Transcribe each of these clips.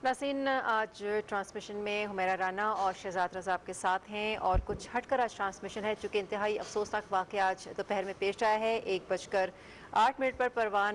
नाज़रीन, आज ट्रांसमिशन में हुमैरा राना और शहजाद रज़ा आपके साथ हैं और कुछ हटकर आज ट्रांसमिशन है चूँकि इंतहाई अफसोसनाक वाक़या आज दोपहर में पेश आया है। 1:08 पर परवान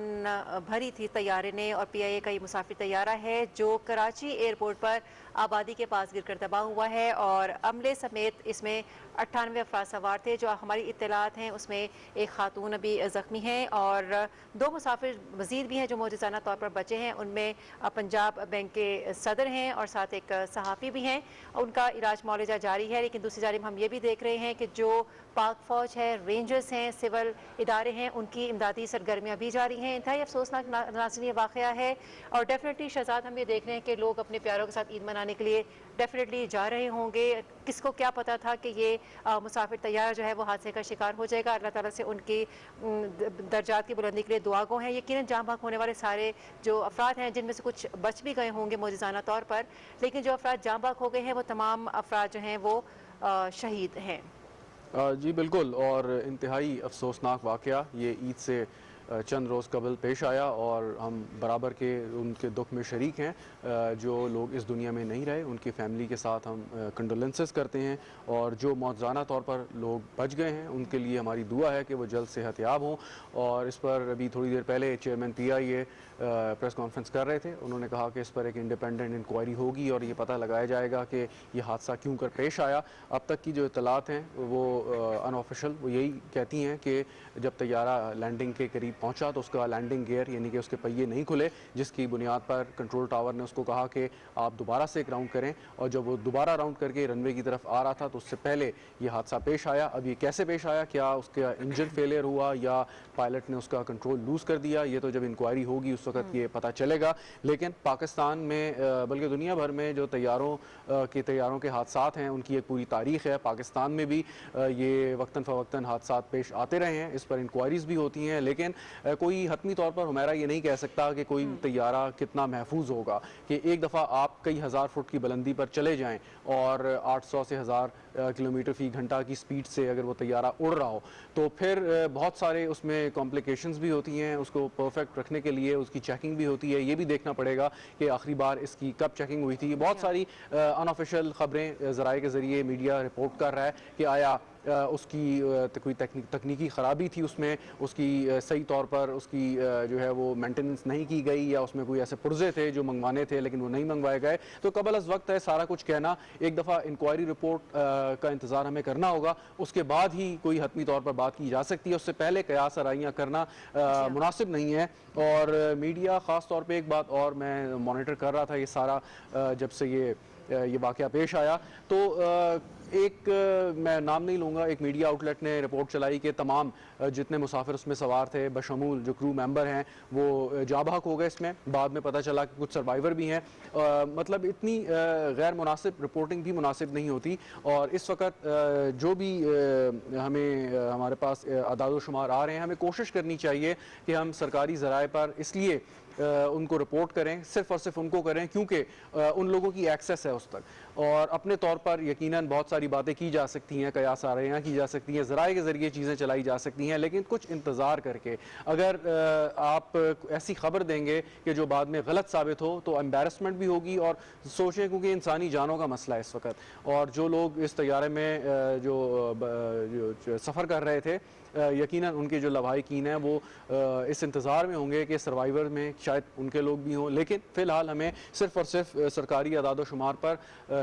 भरी थी तैयारे ने और PIA का ये मुसाफिर तैयारा है जो कराची एयरपोर्ट पर आबादी के पास गिरकर तबाह हुआ है और अमले समेत इसमें 98 अफराद सवार थे। जो हमारी इत्तलात हैं उसमें एक खातून अभी ज़ख्मी हैं और 2 मुसाफिर मज़ीद भी हैं जो मौजूदाना तौर पर बचे हैं। उनमें पंजाब बैंक के सदर हैं और साथ एक सहाफ़ी भी हैं। उनका इलाज मौलजा जारी है, लेकिन दूसरी जानिब हम ये भी देख रहे हैं कि जो पाक फ़ौज है, रेंजर्स हैं, सिविल इदारे हैं, उनकी इमदादी सरगर्मियाँ भी जारी हैं। इंतहाई अफसोसनाक नाज़रीन ये वाक़या है और डेफिनेटली शहजाद हम ये देख रहे हैं कि लोग अपने प्यारों के साथ ईद मनाने के लिए डेफिनेटली जा रहे होंगे। किसको क्या पता था कि ये मुसाफिर तैयारा जो है वो हादसे का शिकार हो जाएगा। अल्लाह ताला से उनकी दर्जात की बुलंदी के लिए दुआ गो हैं। यकीनन जाँ भाग होने वाले सारे जो अफराद हैं जिनमें से कुछ बच भी गए होंगे मौजूदाना तौर पर, लेकिन जो अफराद जाँ भाग हो गए हैं वो तमाम अफराद जो हैं वो शहीद हैं। जी बिल्कुल, और इंतहाई अफसोसनाक वाक़या ये ईद से चंद रोज़ कबल पेश आया और हम बराबर के उनके दुख में शरीक हैं। जो लोग इस दुनिया में नहीं रहे उनकी फ़ैमिली के साथ हम कंडोलेंसेस करते हैं और जो मौजूदाना तौर पर लोग बच गए हैं उनके लिए हमारी दुआ है कि वो जल्द सेहतयाब हों। और इस पर अभी थोड़ी देर पहले चेयरमैन PIA प्रेस कॉन्फ्रेंस कर रहे थे। उन्होंने कहा कि इस पर एक इंडिपेंडेंट इंक्वायरी होगी और ये पता लगाया जाएगा कि ये हादसा क्यों कर पेश आया। अब तक की जो इत्तलात हैं वो अनऑफिशियल वो यही कहती हैं कि जब तैयारा लैंडिंग के करीब पहुंचा तो उसका लैंडिंग गियर यानी कि उसके पहिए नहीं खुले, जिसकी बुनियाद पर कंट्रोल टावर ने उसको कहा कि आप दोबारा से एक राउंड करें। और जब वो दोबारा राउंड करके रनवे की तरफ आ रहा था तो उससे पहले ये हादसा पेश आया। अब ये कैसे पेश आया, क्या उसका इंजन फेलियर हुआ या पायलट ने उसका कंट्रोल लूज़ कर दिया, ये तो जब इंक्वायरी होगी उस वक्त ये पता चलेगा। लेकिन पाकिस्तान में बल्कि दुनिया भर में जो तैयारों के हादसात हैं उनकी एक पूरी तारीख है। पाकिस्तान में भी ये वक्तन फ़वक्तन हादसात पेश आते रहे हैं, इस पर इंक्वायरीज़ भी होती हैं। लेकिन कोई हतमी तौर पर हुमैरा ये नहीं कह सकता कि कोई तैयारा कितना महफूज होगा कि एक दफ़ा आप कई हज़ार फुट की बुलंदी पर चले जाएं और 800 से 1000 किलोमीटर फ़ी घंटा की स्पीड से अगर वो तैयारा उड़ रहा हो तो फिर बहुत सारे उसमें कॉम्प्लिकेशंस भी होती हैं। उसको परफेक्ट रखने के लिए उसकी चेकिंग भी होती है। ये भी देखना पड़ेगा कि आखिरी बार इसकी कब चेकिंग हुई थी। बहुत सारी अनऑफिशियल ख़बरें ज़राए के ज़रिए मीडिया रिपोर्ट कर रहा है कि आया उसकी कोई तकनीकी ख़राबी थी, उसमें उसकी सही तौर पर उसकी जो है वो मेंटेनेंस नहीं की गई या उसमें कोई ऐसे पुर्जे थे जो मंगवाने थे लेकिन वो नहीं मंगवाए गए। तो कबल अज़ वक्त है सारा कुछ कहना। एक दफ़ा इंक्वायरी रिपोर्ट का इंतज़ार हमें करना होगा, उसके बाद ही कोई हतमी तौर पर बात की जा सकती है। उससे पहले कयास आराइयाँ करना मुनासिब नहीं है। और मीडिया ख़ास तौर पर एक बात और मैं मॉनिटर कर रहा था ये सारा जब से ये वाक़या पेश आया तो मैं नाम नहीं लूँगा, एक मीडिया आउटलेट ने रिपोर्ट चलाई कि तमाम जितने मुसाफिर उसमें सवार थे बशमूल जो क्रू मेंबर हैं वो जाँ भाग हो गए। इसमें बाद में पता चला कि कुछ सर्वाइवर भी हैं। मतलब इतनी गैर मुनासिब रिपोर्टिंग भी मुनासिब नहीं होती। और इस वक्त जो भी हमें हमारे पास अदाद शुमार आ रहे हैं, हमें कोशिश करनी चाहिए कि हम सरकारी ज़राए पर इसलिए उनको रिपोर्ट करें, सिर्फ़ और सिर्फ उनको करें क्योंकि उन लोगों की एक्सेस है उस तक। और अपने तौर पर यकीनन बहुत सारी बातें की जा सकती हैं, कयास आराइयाँ की जा सकती हैं, ज़राए के ज़रिए चीज़ें चलाई जा सकती हैं, लेकिन कुछ इंतज़ार करके अगर आप ऐसी खबर देंगे कि जो बाद में गलत साबित हो तो एम्बेरसमेंट भी होगी। और सोचें क्योंकि इंसानी जानों का मसला है इस वक्त, और जो लोग इस तैयारे में जो सफ़र कर रहे थे यकीनन उनके जो लवाहिकीन हैं वो इस इंतज़ार में होंगे कि सर्वाइवर में शायद उनके लोग भी हों। लेकिन फ़िलहाल हमें सिर्फ़ और सिर्फ सरकारी अदाद शुमार पर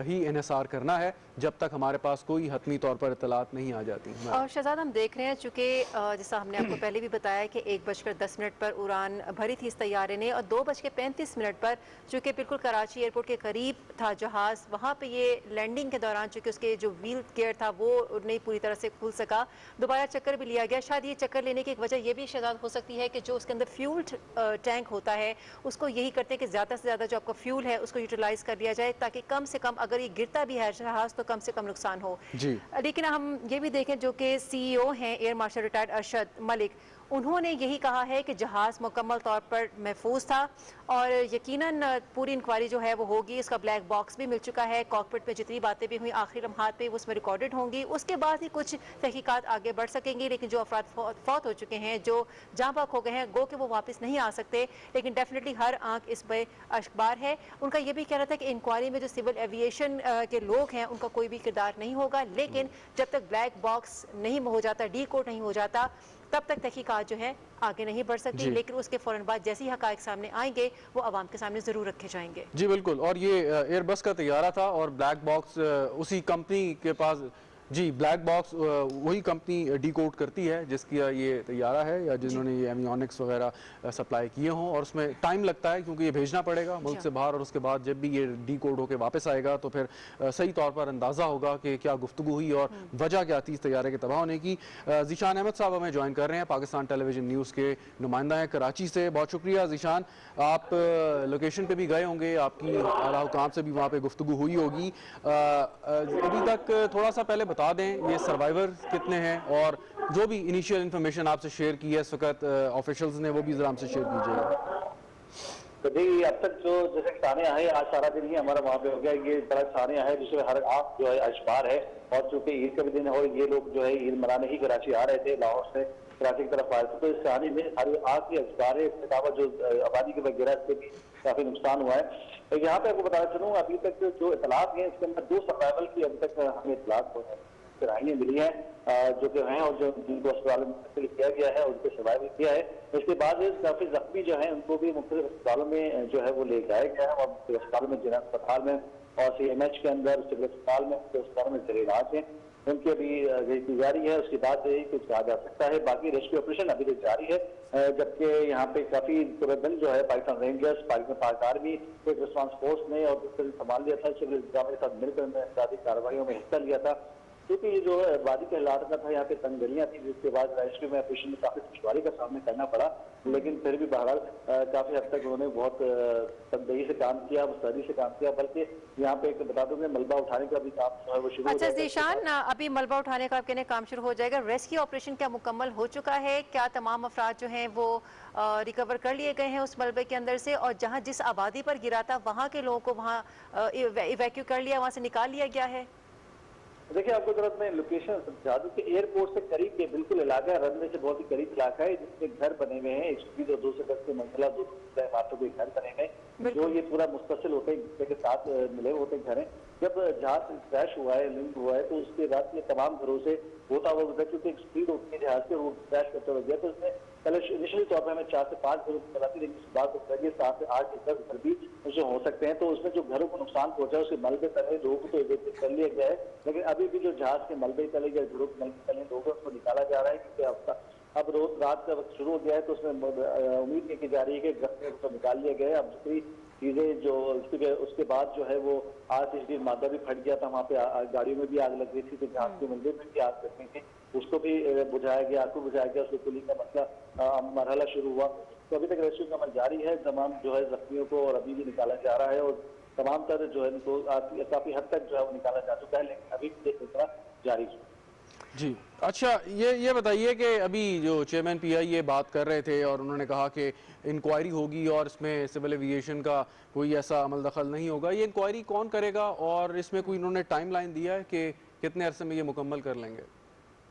ही इन्हिसार करना है जब तक हमारे पास कोई हतमी तौर पर इत्तलात नहीं आ जाती। और शहजाद हम देख रहे हैं चूँकि जैसा हमने आपको पहले भी बताया कि 1:10 पर उड़ान भरी थी इस तैयारे ने और 2:35 पर चूँकि बिल्कुल कराची एयरपोर्ट के करीब था जहाज़, वहाँ पे ये लैंडिंग के दौरान चूँकि उसके जो व्हील गियर था वो नहीं पूरी तरह से खुल सका, दोबारा चक्कर भी लिया गया। शायद ये चक्कर लेने की एक वजह ये भी शहजाद हो सकती है कि जो उसके अंदर फ्यूल टैंक होता है उसको यही करते हैं कि ज़्यादा से ज़्यादा जो आपका फ्यूल है उसको यूटिलाइज़ कर लिया जाए ताकि कम से कम अगर ये गिरता भी है जहाज़ तो कम से कम नुकसान हो। जी। लेकिन हम ये भी देखें जो कि CEO हैं air marshal retired Arshad Malik, उन्होंने यही कहा है कि जहाज़ मुकम्मल तौर पर महफूज था और यकीनन पूरी इंक्वायरी जो है वो होगी। इसका ब्लैक बॉक्स भी मिल चुका है, कॉकपिट में जितनी बातें भी हुई आखिरी लम्हात पे वो उसमें रिकॉर्डेड होंगी। उसके बाद ही कुछ तहकीकात आगे बढ़ सकेंगी। लेकिन जो अफराद फौत हो चुके हैं, जो जाँ बाक हो गए हैं, गो के वो वापस नहीं आ सकते, लेकिन डेफिनेटली हर आंख इस पर अखबार है। उनका ये भी कहना था कि इंक्वायरी में जो सिविल एविएशन के लोग हैं उनका कोई भी किरदार नहीं होगा, लेकिन जब तक ब्लैक बॉक्स नहीं हो जाता, डी कोड नहीं हो जाता, तब तक तहकीकात जो है आगे नहीं बढ़ सकती। जी लेकिन उसके फौरन बाद जैसे ही हकायक सामने आएंगे वो आवाम के सामने जरूर रखे जाएंगे। जी बिल्कुल। और ये एयरबस का तैयारा था और ब्लैक बॉक्स उसी कंपनी के पास। जी, ब्लैक बॉक्स वही कंपनी डिकोड करती है जिसकी ये तैयारा है या जिन्होंने ये एवियोनिक्स वगैरह सप्लाई किए हों, और उसमें टाइम लगता है क्योंकि ये भेजना पड़ेगा मुल्क से बाहर, और उसके बाद जब भी ये डिकोड होकर वापस आएगा तो फिर सही तौर पर अंदाज़ा होगा कि क्या गुफ्तगू हुई और वजह क्या थी इस तैयारे के तबाह होने की। ज़ीशान अहमद साहब हमें ज्वाइन कर रहे हैं, पाकिस्तान टेलीविजन न्यूज़ के नुमाइंदा हैं कराची से। बहुत शुक्रिया ज़ीशान, आप लोकेशन पर भी गए होंगे, आपकी आला हुकाम से भी वहाँ पर गुफ्तगू हुई होगी। अभी तक थोड़ा सा पहले बता दें ये सर्वाइवर कितने हैं और जो भी इनिशियल इंफॉर्मेशन आपसे शेयर की है इस वक्त ऑफिशियल्स ने, वो भी जरा हमसे शेयर कीजिएगा। तो जी अब तक जो जैसे सानिया है, आज सारा दिन ही हमारा वहाँ पे हो गया। ये बड़ा सानिया है जिसमें हर आंख जो है अशबार है, और चूंकि ईद का भी दिन है और ये लोग जो है ईद मनाने ही कराची आ रहे थे, लाहौर से कराची की तरफ आ रहे थे, तो इस कहानी में हर आंख की अखबार है। इसके अलावा जो आबादी के वगैरह से भी काफी नुकसान हुआ है। तो यहाँ पे आपको बताना चलूँ, अभी तक जो इतलात है इसके अंदर 2 सर्वाइवल की अभी तक हमें इतलात राइयाँ मिली है जो कि हैं, और जो जिनको अस्पताल में मुंतकिल किया गया है उनको सर्वाइव किया है। इसके बाद काफी जख्मी जो है उनको भी मुख्तलिफ अस्पतालों में जो है वो ले जाया गया है, और अस्पताल में, जिला अस्पताल में और CMH के अंदर सिविल अस्पताल में, अस्पताल में जेर इलाज है, उनकी अभी रेस्क्यू जारी है। उसके बाद ही कुछ कहा जा सकता है। बाकी रेस्क्यू ऑपरेशन अभी तक जारी है, जबकि यहाँ पे काफी तुरंत जो है पाकिस्तान रेंजर्स, पाक आर्मी, क्विक रिस्पांस फोर्स ने और संभाल लिया था, सिविल इंतजाम के साथ मिलकर इमदादी कार्रवाइयों में हिस्सा लिया था। क्योंकि ये जो है वादी के हालात का था, यहाँ पे तंगदरियाँ थी, जिसके बाद रेस्क्यू में ऑपरेशन में काफी दुश्वारी का सामना करना पड़ा, लेकिन फिर भी बहरहाल काफी हद तक उन्होंने बहुत तनदेही से काम किया, मुस्तैदी से काम किया। बल्कि यहाँ पे एक बता दूं, मलबा उठाने का भी काम जो है वो शुरू। अच्छा ज़ीशान, अभी मलबा उठाने का आपके ने काम शुरू हो जाएगा, रेस्क्यू ऑपरेशन क्या मुकम्मल हो चुका है? क्या तमाम अफराद जो हैं वो रिकवर कर लिए गए हैं उस मलबे के अंदर से, और जहाँ जिस आबादी पर गिरा था वहाँ के लोगों को वहाँ इवैक्यू कर लिया, वहाँ से निकाल लिया गया है? देखिए, आपको जरूरत में लोकेशन समझा दूं कि एयरपोर्ट से करीब के बिल्कुल इलाका है, रनवे से बहुत ही करीब इलाका है, जिसमें घर बने हुए हैं 120 और 200 गज के मंजिला 2 इमारतों के घर बने हुए हैं, जो ये पूरा मुस्तसिल होते हैं के साथ मिले होते घर हैं। जब जहाज क्रैश हुआ है, लिंक हुआ है, तो उसके बाद ये तमाम घरों से होता हुआ गुजरा, क्योंकि एक स्पीड होती है जहाज के, वो क्रैश करते हुए गया। तो उसमें पहले इनिशियली तौर पर हमें 4 से 5 घरों की चलाती, लेकिन उसके बाद 7 से 8 से 10 घर भी उसमें हो सकते हैं। तो उसमें जो घरों को नुकसान पहुंचा उसके मलबे तले लोगों को तो इवैक्यूएट कर लिया गया है, लेकिन अभी भी जो जहाज के मलबे तले या घरों के मलबे तले लोगों को निकाला जा रहा है, क्योंकि अब रोज रात का वक्त शुरू हो गया है, तो उसमें उम्मीद नहीं की जा रही है कि जख्मी को निकाल लिया गया है। अब दूसरी चीजें जो उसके बाद जो है वो आतिशबाजी मादा भी फट गया था, वहाँ पे गाड़ियों में भी आग लग गई थी, तो जहाज के मंदिर में भी आग लगनी थी, उसको भी बुझाया गया, आग को बुझाया गया, उसको कुली का मसला मरहला शुरू हुआ। तो अभी तक रेस्क्यू का अमल जारी है, तमाम जो है जख्मियों को और अभी भी निकाला जा रहा है, और तमाम तर जो है इनको काफी हद तक जो है वो निकाला जा चुका है, लेकिन अभी भी जारी है। जी अच्छा, ये बताइए कि अभी जो चेयरमैन PI ये बात कर रहे थे और उन्होंने कहा कि इंक्वायरी होगी और इसमें सिविल एविएशन का कोई ऐसा अमल दखल नहीं होगा, ये इंक्वायरी कौन करेगा और इसमें कोई इन्होंने टाइम लाइन दिया है कि कितने अरसे में ये मुकम्मल कर लेंगे?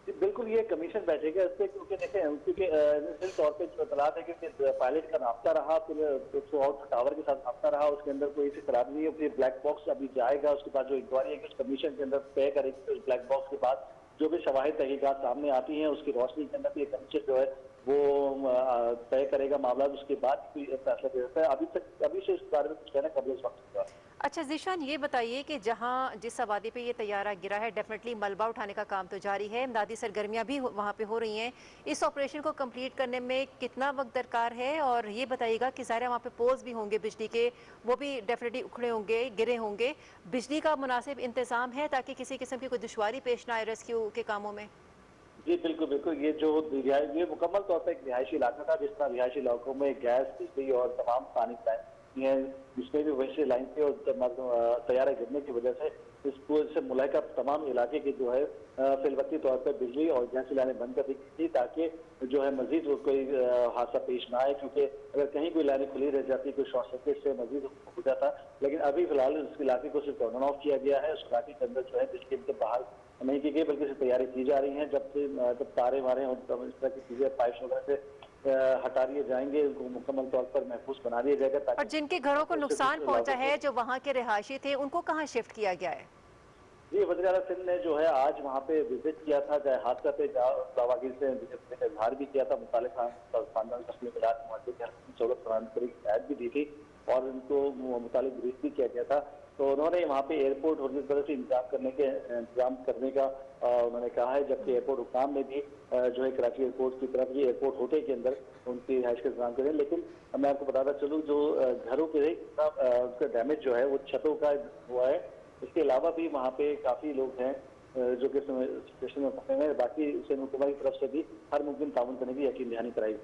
बिल्कुल, ये कमीशन बैठेगा इस पर, क्योंकि देखें, क्योंकि निश्चित तौर पर जो इतलात है कि पायलट का राब्ता रहा, फिर टावर के साथ राब्ता रहा, उसके अंदर कोई ऐसी खराबी नहीं है। फिर ब्लैक बॉक्स अभी जाएगा, उसके बाद जो इंक्वायरी है कि उस कमीशन के अंदर तय करेगी, तो उस ब्लैक बॉक्स के बाद जो भी शवाहिद तहकीकात सामने आती हैं उसकी रोशनी के अंदर ये कमीशन जो है वो तय करेगा मामला, उसके बाद कोई फैसला दे सकता है। अभी से इस बारे में कुछ कहना कबल इस वक्त होगा। अच्छा ज़ीशान, ये बताइए कि जहाँ जिस आबादी पे ये तैयारा गिरा है, डेफिनेटली मलबा उठाने का काम तो जारी है, इमदादी सरगर्मियाँ भी वहाँ पे हो रही हैं। इस ऑपरेशन को कंप्लीट करने में कितना वक्त दरकार है? और ये बताइएगा कि ज़ाहिर वहाँ पे पोल्स भी होंगे बिजली के, वो भी डेफिनेटली उखड़े होंगे, गिरे होंगे, बिजली का मुनासिब इंतज़ाम है ताकि किसी किस्म की कोई दुश्वारी पेश ना आए रेस्क्यू के कामों में? जी बिल्कुल बिल्कुल, ये मुकम्मल तौर पर एक रिहायशी इलाका था, जिस तरह रिहायशी इलाकों में गैस, बिजली और तमाम पानी लाइन है, जिसमें भी वैसे लाइन थी, और तैयारा गिरने की वजह से इसको इससे मुलायका तमाम इलाके के जो है फिलवक्ती तौर पर बिजली और गैस लाइनें बंद कर दी थी, ताकि जो है मजीद कोई हादसा पेश ना आए, क्योंकि अगर कहीं कोई लाइनें खुली रह जाती, कोई शॉर्ट सर्किट से मजीद हो जाता। लेकिन अभी फिलहाल उस इलाके को सिर्फ टर्न ऑफ किया गया है, उस इलाके के अंदर जो है बिजली इनके बहाल नहीं की गई, बल्कि इसकी तैयारी की जा रही है। जब तारे मारे और तब इस तरह की चीजें पाइप वगैरह से हटा लिए जाएंगे, उनको मुकम्मल तौर पर महफूज बना दिया जाएगा। और जिनके घरों को नुकसान पहुंचा है, जो वहाँ के रिहायशी थे, उनको कहाँ शिफ्ट किया गया है? जी, वज़ीर आला सिंध ने जो है आज वहाँ पे विजिट किया था, चाहे हादसा पे दावागिर से इजहार भी किया था, मुतालिक खानदान तस्लीम सहूलत फराहम करने की हिदायत भी दी थी और उनको मुतालिक ब्रीफ भी किया गया था। तो उन्होंने वहाँ पे एयरपोर्ट और जिस तरह से इंतजाम करने का उन्होंने कहा है, जबकि एयरपोर्ट हुकाम में भी जो है कराची एयरपोर्ट की तरफ, ये एयरपोर्ट होटल के अंदर उनकी रिहाइश का इंतजाम करें। लेकिन मैं आपको बताता चलूँ, जो घरों के उसका डैमेज जो है वो छतों का हुआ है। इसके अलावा भी वहाँ पे काफी लोग हैं जो कि सिचुएशन में फंसे हैं। बाकी हुकूमत की तरफ से भी हर मुमकिन ताउन करने की यकीन दहानी कराई।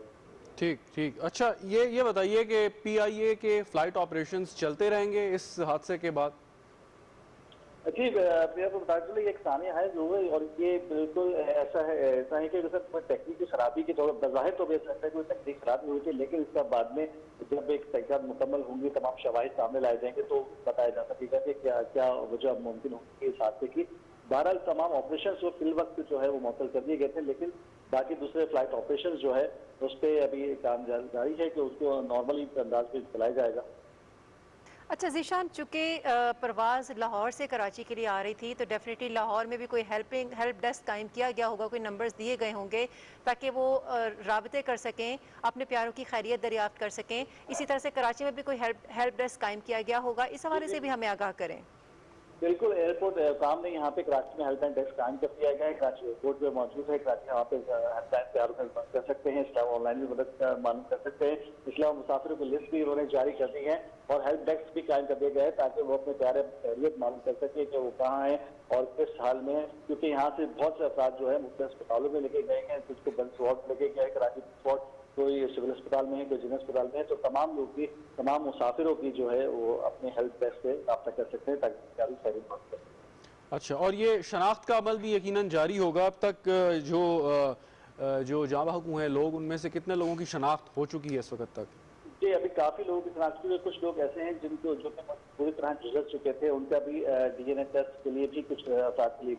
ठीक ठीक। अच्छा, ये बताइए कि PIA के फ्लाइट ऑपरेशंस चलते रहेंगे इस हादसे के बाद? जी, मैं आपको बता चलूँ, ये एक सानिया है जो है, और ये बिल्कुल ऐसा है कि जैसे कोई तकनीकी खराबी के तौर पर बज़ाहिर तो ऐसा लगता है कोई तकनीकी खराबी हुई थी, लेकिन इसका बाद में जब एक तहकीकात मुकम्मल होंगी, तमाम शवाहिद सामने लाए जाएंगे, तो बताया जा सकेगा कि क्या क्या वजह मुमकिन होगी इस हादसे की। बहरहाल तमाम ऑपरेशन वो फिल वक्त जो है वो मुअत्तल कर दिए गए थे, लेकिन बाकी दूसरे फ्लाइट ऑपरेशन जो है उस पर अभी काम जारी है कि उसको नॉर्मली अंदाज में चलाया जाएगा। अच्छा ज़ीशान, चूँकि परवाज़ लाहौर से कराची के लिए आ रही थी, तो डेफिनेटली लाहौर में भी कोई हेल्प डेस्क कायम किया गया होगा, कोई नंबर्स दिए गए होंगे ताकि वो राबते कर सकें, अपने प्यारों की खैरियत दरियाफ्त कर सकें। इसी तरह से कराची में भी कोई हेल्प डेस्क कायम किया गया होगा, इस हवाले से भी हमें आगाह करें। बिल्कुल, एयरपोर्ट काम ने यहाँ पे कराची में हेल्पलाइन डेस्क कायम कर दिया गया है। कराची एयरपोर्ट पे मौजूद है। कराची यहाँ पे हेल्पलाइन तैयार कर सकते हैं, इसके अलावा ऑनलाइन भी मदद मालूम कर सकते हैं। इसके अलावा मुसाफिरों की लिस्ट भी उन्होंने जारी कर दी है और हेल्प डेस्क भी कायम कर दिया गया है, ताकि वो अपने प्यारे खैरियत मालूम कर सके कि वो कहाँ है और किस हाल में है। क्योंकि यहाँ से बहुत से अफराद जो है मुख्तलिफ अस्पतालों में लेके गए हैं, कुछ को गल्स वार्ड लेके गए, कराची वार्ड, कोई सिविल अस्पताल में है, कोई जिला अस्पताल में है। तो तमाम लोग भी, तमाम मुसाफिरों की जो है वो अपने हेल्प डेस्क से रब्ता कर सकते हैं, ताकि प्यारी खैरियत मालूम कर सकें। अच्छा, और ये शनाख्त का अमल भी यकीनन जारी होगा। अब तक जो जाँ बहकू हैं लोग, उनमें से कितने लोगों की शनाख्त हो चुकी है इस वक्त तक? जी, अभी काफी लोगों की शनाख्त हुई है। कुछ लोग ऐसे हैं जिनको जो पूरी तरह गुजर चुके थे, उनका भी DNA टेस्ट के लिए भी कुछ अफराद के लिए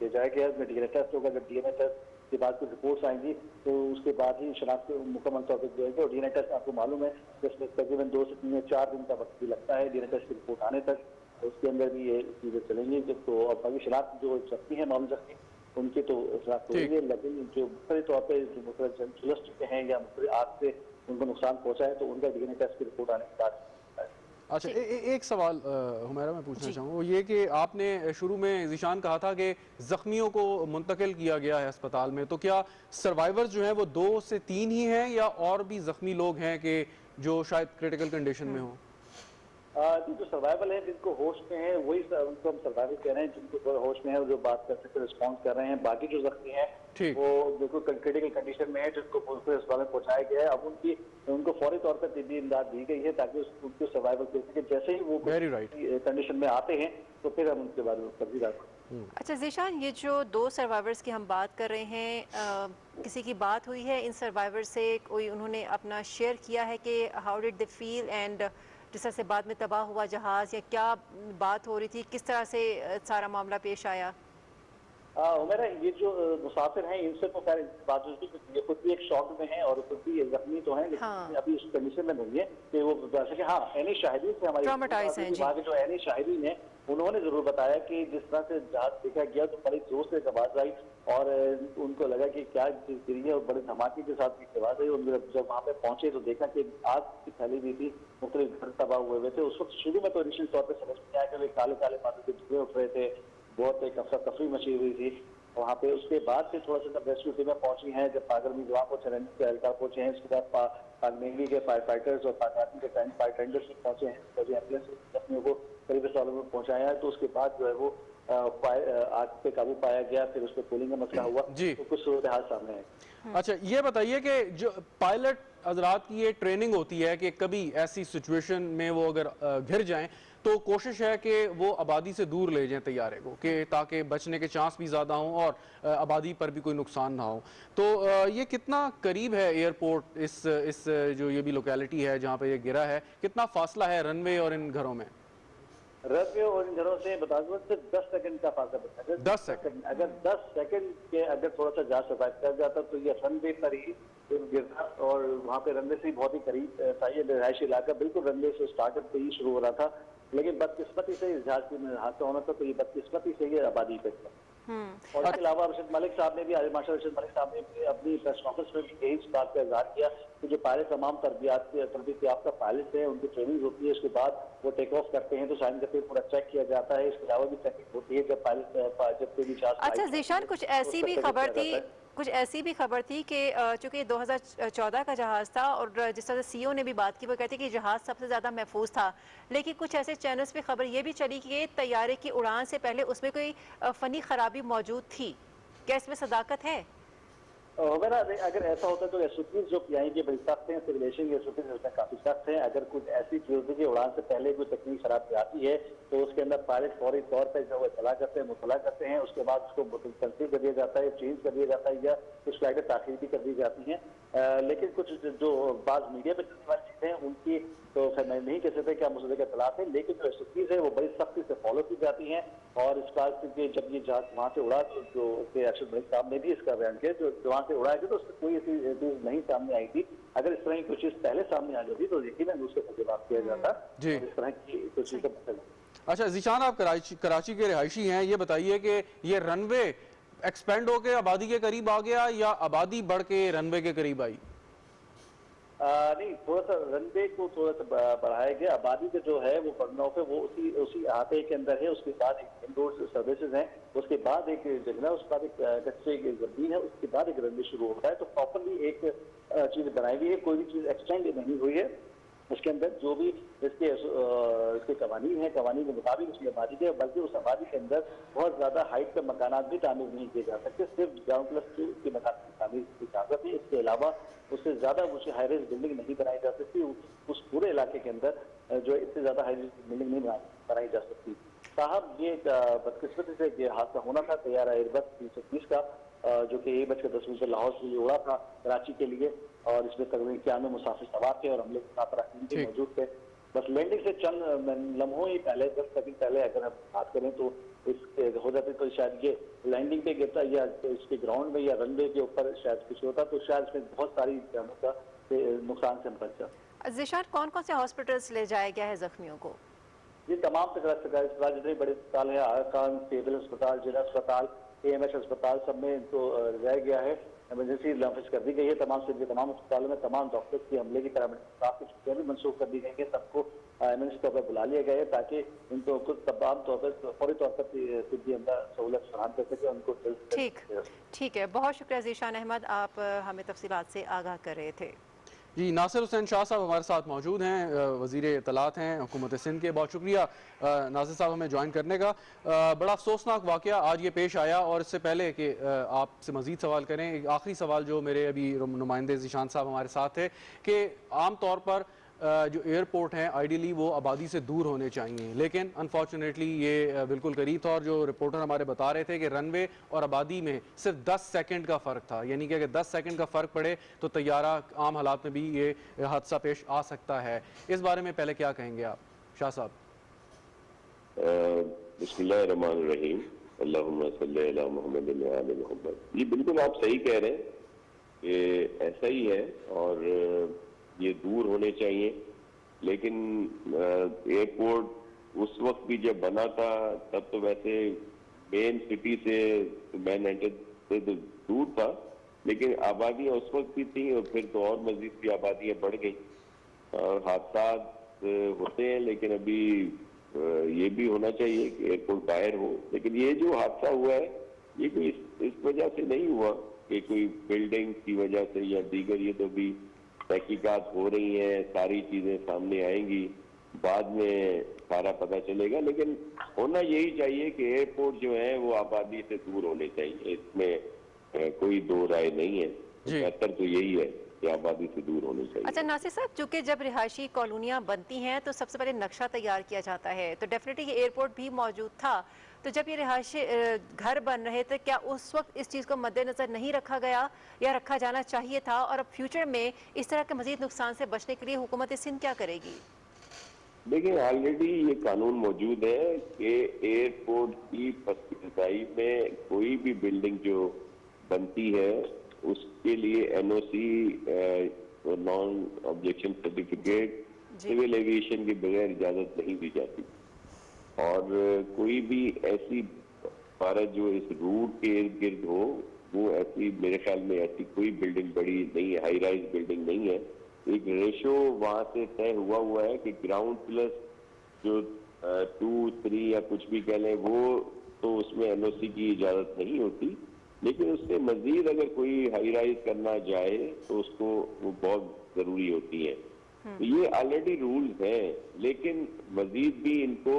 भेजा गया। DNA टेस्ट होगा, जब DNA टेस्ट के बाद कुछ रिपोर्ट्स आएंगी तो उसके बाद ही शनाख्त मुकम्मल तौर पर जाएगी। और DNA टेस्ट आपको मालूम है जिसमें तकरीबन 2 से 3 या 4 दिन का वक्त भी लगता है DNA टेस्ट की रिपोर्ट आने तक। उसके अंदर भी ये चीजें चलेंगी। तो अब बाकी शनाख्त जो शक्ति है मालूम शक्ति, उनकी तो शनाख्त होगी, लेकिन जो मुख्तलिफ तौर पर झुलस चुके हैं या मुख्तलिफ आग से उनको नुकसान पहुंचा है, तो उनका DNA टेस्ट की रिपोर्ट आने के बाद। अच्छा, एक सवाल हुमैरा मैं पूछना चाहूँगा, वो ये कि आपने शुरू में ज़ीशान कहा था कि ज़ख्मियों को मुंतकिल किया गया है अस्पताल में, तो क्या सर्वाइवर्स जो हैं वो 2 से 3 ही हैं या और भी ज़ख्मी लोग हैं कि जो शायद क्रिटिकल कंडीशन में हों? जो सर्वाइवल है, जिनको होश में है, वही उनको हम सर्वाइवल कह रहे हैं, जिनको होश में है, जो बात कर सकते, रिस्पॉन्स कर रहे हैं। बाकी जो जख्मी है वो बिल्कुल क्रिटिकल कंडीशन में है, जिनको अस्पताल में पहुंचाया गया है। अब उनको फौरी तौर पर तिब्बी इमदाद दी गई है, ताकि उनको सर्वाइवल कर सके। जैसे ही वो कंडीशन में आते हैं तो फिर हम उनके बारे में तब्दील। अच्छा ज़ीशान, ये जो 2 सर्वाइवर्स की हम बात कर रहे हैं, किसी की बात हुई है इन सर्वाइवर से? कोई उन्होंने अपना शेयर किया है कि how did they feel, and जिस तरह से बाद में तबाह हुआ जहाज़, या क्या बात हो रही थी, किस तरह से सारा मामला पेश आया? मेरा ये जो मुसाफिर हैं, इनसे तो खैर बात हुई थी, ये खुद भी एक शॉक में है और खुद भी जख्मी तो हैं, लेकिन अभी उस कंडीशन में नहीं है कि वो बता सके। हाँ, एनी शाहिदी से हमारी वहाँ के जो एनी शाहिदीन है, उन्होंने जरूर बताया कि जिस तरह से जहाज देखा गया तो बड़ी जोर से आवाज आई और उनको लगा कि क्या गिरी है, और बड़े धमाके के साथ आवाज आई। और जब वहाँ पे पहुंचे तो देखा कि आग की फैली हुई थी, मुख्तलिफ घर तबाह हुए थे। उस वक्त शुरू में तो इनिशियल तौर पर समझ में आया कि वे काले काले माथे के धुएं उठ रहे थे, बहुत एक अफरा तफरी मची हुई थी वहाँ पे। उसके बाद से थोड़ा सा जब रेस्क्यू टीमें पहुंची हैं, जब पागरमी जवान पहुंचे, एहलकार पहुंचे हैं, उसके बाद पाक नेवी के फायर फाइटर्स और पाक आर्मी के फायर टेंडर्स भी पहुंचे हैं, एम्बुलेंस जख्मियों को करीब अस्पतालों में पहुंचाया है। तो उसके बाद जो है वो आग पे काबू पाया गया, फिर उसमें कूलिंग का मसला हुआ, तो कुछ सूरत हाल सामने है। अच्छा, ये बताइए कि जो पायलट हजरात की ये ट्रेनिंग होती है कि कभी ऐसी सिचुएशन में वो अगर घिर जाएं तो कोशिश है कि वो आबादी से दूर ले जाएं तैयारे को, कि ताकि बचने के चांस भी ज़्यादा हों और आबादी पर भी कोई नुकसान ना हो। तो ये कितना करीब है एयरपोर्ट, इस जो ये भी लोकेलिटी है जहाँ पे ये गिरा है, कितना फासला है रनवे और इन घरों में? रनवे और इन घरों से बता दूं सिर्फ 10 सेकंड का फासला बता है। 10 सेकंड, अगर 10 सेकंड के अगर थोड़ा सा जहाज सर्वाइव कर जाता तो ये रनवे पर ही गिरता, और वहाँ पे रनवे से बहुत ही करीब था। ये रिहायशी इलाका बिल्कुल रनवे से स्टार्टअप पे ही शुरू हो रहा था, लेकिन बदकिस्मती से इस जहाज में हादसा होना था, तो ये बदकिस्मती से ये आबादी पे था। और इसके अलावा अरशद मलिक साहब ने भी, मार्शल अरशद मलिक साहब ने भी अपनी प्रेस कॉन्फ्रेंस में भी यही बात का इजहार किया कि जो पायलट तमाम तरबियत याफ्ता पायलट हैं, उनकी ट्रेनिंग होती है, उसके बाद वो टेक ऑफ करते हैं तो साइन करते पूरा चेक किया जाता है। इसके अलावा भी चेकिंग होती है जब पायलट जब कोई भी जहाज। अच्छा ज़ीशान, कुछ ऐसी भी खबर थी कि चूंकि 2014 का जहाज़ था और जिस तरह सीईओ ने भी बात की, वो कहते कि जहाज़ सबसे ज़्यादा महफूज था, लेकिन कुछ ऐसे चैनल्स पे खबर ये भी चली कि तैयारे की उड़ान से पहले उसमें कोई फ़नी खराबी मौजूद थी। क्या इसमें सदाकत है? मेरा अगर ऐसा होता तो एसओपीज जो आएंगे बड़ी सख्त हैं, सिविलेशन के एसओपीज उसमें काफी सख्त हैं। अगर कुछ ऐसी चीज की उड़ान से पहले कोई तकनीक खराब आती है तो उसके अंदर पायलट फौरी तौर पर जो मुतला करते हैं, उसके बाद उसको कैंसिल कर दिया जाता है, चेंज कर दिया जाता है, या कुछ फ्लाइटें ताखिर भी कर दी जाती हैं। लेकिन कुछ जो बाज मीडिया पे चलने वाली चीजें हैं उनकी तो खैर मैं नहीं कह सकते क्या मुझे के खिलाफ है, लेकिन जो एसओपीज है वो बड़ी सख्ती से फॉलो की जाती हैं। और इस बात के जब ये जहाज वहाँ से उड़ा तो जो अरशद मलिक साहब ने भी इसका बयान किया, जो वहाँ से उड़ाया गया तो उसमें कोई ऐसी चीज नहीं सामने आई थी। अगर इस तरह की कोई चीज पहले सामने आ जाती तो यकीनन उसके जवाब किया जाता जी। इस तरह की कोई चीज का। अच्छा ज़ीशान, आप कराची के रिहायशी हैं, ये बताइए कि ये रनवे एक्सपेंड होकर आबादी के करीब आ गया या आबादी बढ़ के रनवे के करीब आई? नहीं, थोड़ा सा रनवे को थोड़ा सा बढ़ाया गया। आबादी का जो है वो पड़नाव पे वो उसी अहाते के अंदर है। उसके बाद एक इंडोर सर्विसेज हैं, उसके बाद एक जंगला, उसके बाद एक कच्चे की जमीन है, उसके बाद एक रनवे शुरू होता है। तो प्रॉपरली एक चीज बनाई हुई है, कोई भी चीज एक्सटेंड नहीं हुई है। उसके अंदर जो भी इसके कवानीन है, कवानीन के मुताबिक उसकी आबादी है, बल्कि उस आबादी के अंदर बहुत ज्यादा हाइट के मकानात भी तामीर नहीं किए जा सकते। सिर्फ ग्राउंड प्लस 2 के मकान की तामीर की इजाजत है। इसके अलावा उससे ज्यादा उसे हाई रेंज बिल्डिंग नहीं बनाई जा सकती। उस पूरे इलाके के अंदर जो इससे ज्यादा हाई रेंज बिल्डिंग नहीं बनाई जा सकती। साहब, ये बदकिस्मती से ये हादसा होना था तैयारा एयरबस 330 का, जो कि 1:10 पर लाहौर से उड़ा था कराची के लिए, और इसमें तकरीबन 91 मुसाफिर सवार थे और हमले के साथ अरकान भी मौजूद थे। बस लैंडिंग से चंद लम्हों ही पहले, 10 सेकंड पहले अगर हम बात करें तो इस हो जाती तो शायद ये लैंडिंग पे गिरता या इसके ग्राउंड में या रनवे के ऊपर शायद कुछ होता तो शायद इसमें बहुत सारी जानों का नुकसान से हम बच जाते। ज़ीशान, कौन कौन से हॉस्पिटल्स ले जाया गया है जख्मियों को? ये तमाम सरकारी अस्पताल जितने बड़े अस्पताल है, आरकान, सिविल अस्पताल, जिला अस्पताल, AMH अस्पताल, सब में इनको लाया गया है। इमरजेंसी लॉन्च कर दी गई है। तमाम अस्पतालों में तमाम डॉक्टर्स की हमले की पैरामेडिकल स्टाफ की छुट्टियां भी मनसूख कर दी गई है। सबको इमरजेंसी तौर पर बुला लिया गया है ताकि इनको कुछ तमाम तौर पर फौरी तौर पर तिब्बी अंदर सहूलत फराहम कर सके उनको। ठीक है, बहुत शुक्रिया ज़ीशान अहमद, आप हमें तफसीलात से आगाह कर रहे थे। जी, नासिर हुसैन शाह साहब हमारे साथ मौजूद हैं, वज़ीर इत्तलात हैं हुकूमत सिंध के। बहुत शुक्रिया नासिर साहब हमें ज्वाइन करने का। बड़ा अफसोसनाक वाक़या आज ये पेश आया, और इससे पहले कि आपसे मज़ीद सवाल करें, एक आखिरी सवाल जो मेरे अभी नुमाइंदे ज़ीशान साहब हमारे साथ थे कि आम तौर पर जो एयरपोर्ट हैं आइडियली वो आबादी से दूर होने चाहिए, लेकिन अनफॉर्चुनेटली ये बिल्कुल करीब था। और जो रिपोर्टर हमारे बता रहे थे कि रनवे और आबादी में सिर्फ 10 सेकंड का फ़र्क था, यानी कि अगर 10 सेकंड का फ़र्क पड़े तो तैयारा आम हालात में भी ये हादसा पेश आ सकता है। इस बारे में पहले क्या कहेंगे आप शाह साहब? बिस्मिल्लाहिर्रहमानिर्रहीम, अल्लाहुम्मा सल्ली अला मुहम्मद व आले मुहम्मद। ये बिल्कुल आप सही कह रहे हैं कि ऐसा ही है, और ये दूर होने चाहिए। लेकिन एयरपोर्ट उस वक्त भी जब बना था तब तो वैसे मेन सिटी से, मेन एंटर से तो दूर था, लेकिन आबादियाँ उस वक्त भी थी, और फिर तो और मजीद भी आबादियाँ बढ़ गई और हादसा होते हैं। लेकिन अभी ये भी होना चाहिए कि एयरपोर्ट बाहर हो। लेकिन ये जो हादसा हुआ है ये कोई इस वजह से नहीं हुआ कि कोई बिल्डिंग की वजह से या दीगर, ये तो भी तहकीकात हो रही हैं, सारी चीजें सामने आएंगी। बाद में सारा पता चलेगा। लेकिन होना यही चाहिए कि एयरपोर्ट जो है वो आबादी से दूर होने चाहिए, इसमें कोई दो राय नहीं है। जी। बेहतर तो यही है कि आबादी से दूर होनी चाहिए। अच्छा नासिर साहब, चूंकि जब रिहायशी कॉलोनियाँ बनती हैं तो सबसे पहले नक्शा तैयार किया जाता है, तो डेफिनेटली ये एयरपोर्ट भी मौजूद था। तो जब ये रिहायशी घर बन रहे थे, क्या उस वक्त इस चीज़ को मद्देनजर नहीं रखा गया या रखा जाना चाहिए था? और अब फ्यूचर में इस तरह के मजीद नुकसान से बचने के लिए हुकूमत सिंध क्या करेगी? देखिए, ऑलरेडी ये कानून मौजूद है कि एयरपोर्ट की फसाई में कोई भी बिल्डिंग जो बनती है उसके लिए एनओसी और non objection certificate civil aviation के बगैर इजाजत नहीं दी जाती। और कोई भी ऐसी इमारत जो इस रूट के इर्द गिर्द हो, वो ऐसी, मेरे ख्याल में ऐसी कोई बिल्डिंग बड़ी नहीं है, हाई राइज बिल्डिंग नहीं है। एक रेशो वहां से तय हुआ है कि ग्राउंड प्लस जो 2, 3 या कुछ भी कह लें, वो तो उसमें एनओसी की इजाजत नहीं होती। लेकिन उससे मजीद अगर कोई हाई राइज करना चाहे तो उसको वो बहुत जरूरी होती है। तो ये ऑलरेडी रूल्स हैं, लेकिन मजीद भी इनको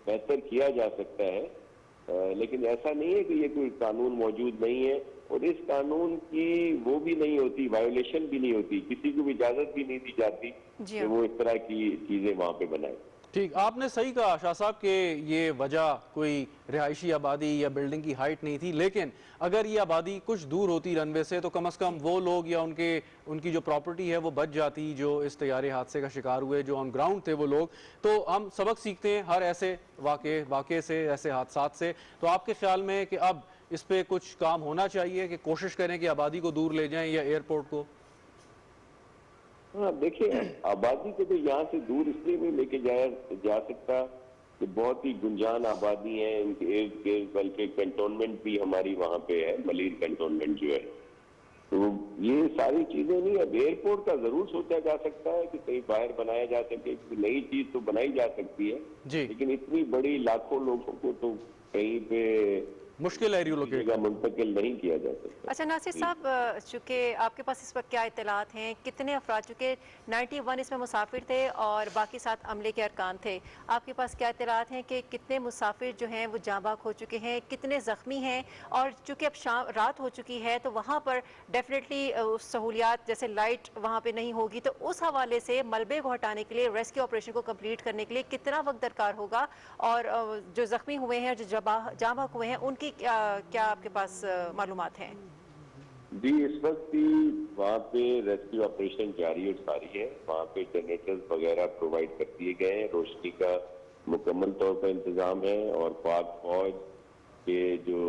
बेहतर किया जा सकता है। लेकिन ऐसा नहीं है कि ये कोई कानून मौजूद नहीं है, और इस कानून की वो भी नहीं होती, वायोलेशन भी नहीं होती, किसी को भी इजाजत भी नहीं दी जाती कि वो इस तरह की चीजें वहां पे बनाए। ठीक, आपने सही कहा शाह साहब कि ये वजह कोई रिहायशी आबादी या बिल्डिंग की हाइट नहीं थी, लेकिन अगर ये आबादी कुछ दूर होती रनवे से तो कम से कम वो लोग या उनकी जो प्रॉपर्टी है वो बच जाती, जो इस तैयारे हादसे का शिकार हुए, जो ऑन ग्राउंड थे वो लोग। तो हम सबक सीखते हैं हर ऐसे वाक़े से, ऐसे हादसात से। तो आपके ख्याल में कि अब इस पे कुछ काम होना चाहिए कि कोशिश करें कि आबादी को दूर ले जाएं या एयरपोर्ट को? हाँ, देखिए, आबादी को तो यहाँ से दूर इसलिए नहीं लेके जा सकता कि बहुत ही गुंजान आबादी है इनके इर्द गिर्द, बल्कि कंटोनमेंट भी हमारी वहाँ पे है, मलिर कंटोनमेंट जो है। तो ये सारी चीजें नहीं, अब एयरपोर्ट का जरूर सोचा जा सकता है कि कहीं बाहर बनाया जा सके, नई चीज तो बनाई जा सकती है, लेकिन इतनी बड़ी लाखों लोगों को तो कहीं पे मुश्किल है रिलोकेट मुंतकिल नहीं किया जा सकता। अच्छा नासिर साहब, चूँकि आपके पास इस वक्त क्या इत्तलात हैं, कितने अफराद, चूँकि 91 इसमें मुसाफिर थे और बाकी 7 अमले के अरकान थे, आपके पास क्या इत्तलात हैं कि कितने मुसाफिर जो हैं वो जाँ बाक हो चुके हैं, कितने ज़ख्मी हैं? और चूँकि अब रात हो चुकी है तो वहाँ पर डेफिनेटली सहूलियात जैसे लाइट वहाँ पर नहीं होगी, तो उस हवाले से मलबे को हटाने के लिए, रेस्क्यू ऑपरेशन को कम्प्लीट करने के लिए कितना वक्त दरकार होगा? और जो ज़ख्मी हुए हैं, जो जाँ बाक हुए हैं, उनकी क्या आपके पास मालूमात हैं? जी, इस वक्त भी वहाँ पे रेस्क्यू ऑपरेशन जारी और सारी है। वहाँ पे जनरेटर्स वगैरह प्रोवाइड कर दिए गए हैं, रोशनी का मुकम्मल तौर पर इंतजाम है, और पाक फौज के जो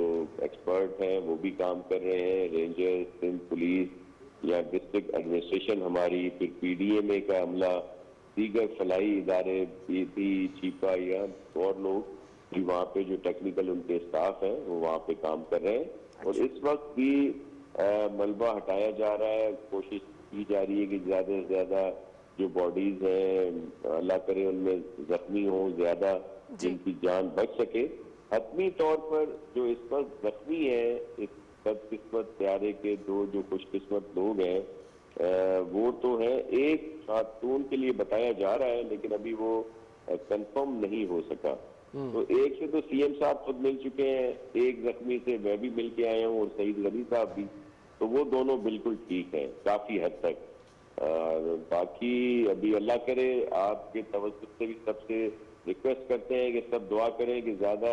एक्सपर्ट हैं वो भी काम कर रहे हैं, रेंजर, सिंध पुलिस या डिस्ट्रिक्ट एडमिनिस्ट्रेशन हमारी, फिर पीडीएमए का अमला, दीगर फलाई इदारे, बीपी, चीपा या और लोग भी वहाँ पे जो टेक्निकल उनके स्टाफ हैं वो वहाँ पे काम कर रहे हैं। और इस वक्त भी मलबा हटाया जा रहा है, कोशिश की जा रही है कि ज्यादा से ज्यादा जो बॉडीज हैं, अल्लाह करे उनमें जख्मी हो ज्यादा, जिनकी जान बच सके। हतमी तौर पर जो इस वक्त जख्मी है, इस बदकिस्मत प्यारे के 2 जो खुशकिस्मत लोग हैं, वो तो है, एक खातून के लिए बताया जा रहा है लेकिन अभी वो कंफर्म नहीं हो सका। तो एक से तो सीएम साहब खुद मिल चुके हैं, एक जख्मी से मैं भी मिल के आया हूँ और सईद गनी साहब भी, तो वो दोनों बिल्कुल ठीक हैं काफी हद तक। बाकी अभी अल्लाह करे, आपके तवज्जुह से भी सबसे रिक्वेस्ट करते हैं कि सब दुआ करें कि ज्यादा